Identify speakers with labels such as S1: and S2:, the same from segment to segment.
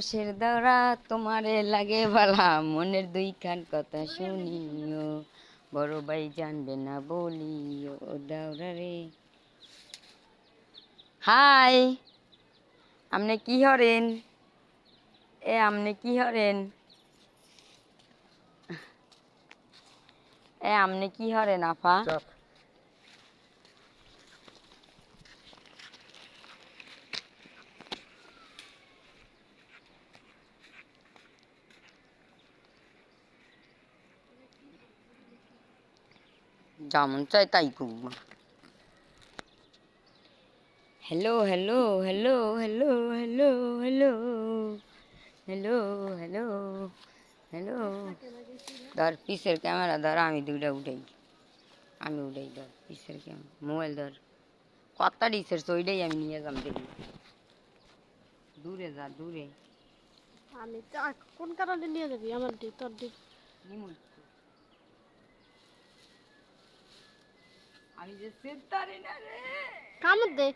S1: রসের দাওরা তোমারে লাগে বালা, মনের দুইখান কথা শুনিও, বড় ভাই জানবে না বলিও দাওরা রে। হাই, আমনে কি হরেন? আমনে কি হরেন? আমনে কি হরেন আপা? যেমন চাই তাই করব। Hello hello hello hello hello hello hello hello hello. ধর পিসের ক্যামেরা ধর, আমি দুইটা উঠাই, আমি উঠাই। ধর পিসের ক্যামেরা, মোবাইল ধর, কতটা ডিসের ওইটাই আমি নিয়ে যাম। দেখি দূরে যা, দূরে।
S2: আমি কোন কারণে নিয়ে যাবি আমার তোর
S1: আমি যে সেতারি না রে,
S2: কামড় দে।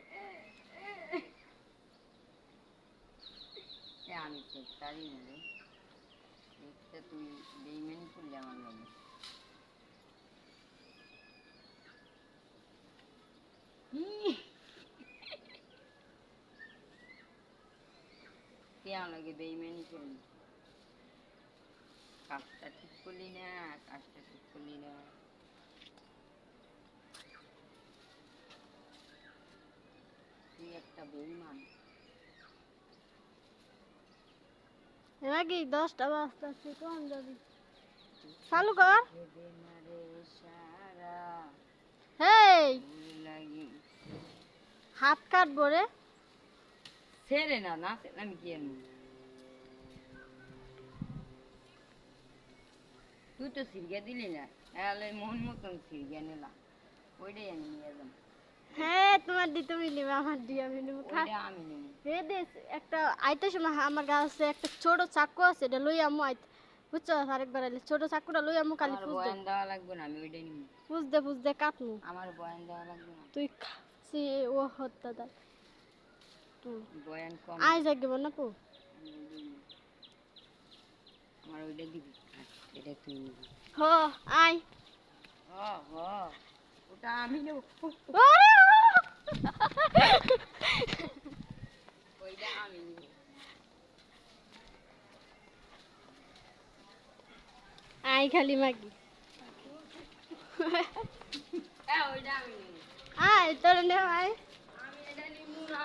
S1: আমি সেতারি না রে, দেখতে তুই বেইমানি করলে আমার লাগে। কে লাগে বেইমানি করলি? কাজটা ঠিক করলি না, কাজটা ঠিক করলি না। তুই একটা বেইমান।
S2: নাকি 10টা বাজতে কোন যাবি? চালু কর। হেই, হাত কাটবো রে।
S1: ছেড়ে না, না আমি কি আনবো? তুই তো সিরিয়া দিলি না, তাহলে মন মতন সিরিয়া নিলাম, ওইটাই আমি নিয়ে যাবো।
S2: হ্যাঁ, তোমার দি তুমি নিবে, আমার দি আমি নিব।
S1: ওইটা আমি নেব।
S2: হে দেশ একটা আইতে সময় আমার কাছে একটা ছোট চাকু আছে, এটা লই আমু আইতে। বুঝছো? আরেকবার আইলে ছোট চাকুটা লই আমু, কালি
S1: আমার
S2: ফুস দে।
S1: বয়ান দেওয়া লাগবে না, আমি ওইটাই নিব।
S2: ফুস দে কাটমু।
S1: আমার বয়ান দেওয়া লাগবে না।
S2: তুই খাসি ও হত্যা দা।
S1: বয়ান কম।
S2: আই যাগিব না পু।
S1: আমার ওইটা দিবি, এটা তুই নিবি।
S2: হ, আই।
S1: হ হ, ওটা আমি নেব। ওইটা আমি নেব।
S2: আই খালি মাগি।
S1: ওইটা আমি নেব।
S2: আয় তোর নে আয়।
S1: আমি এটা নিব না।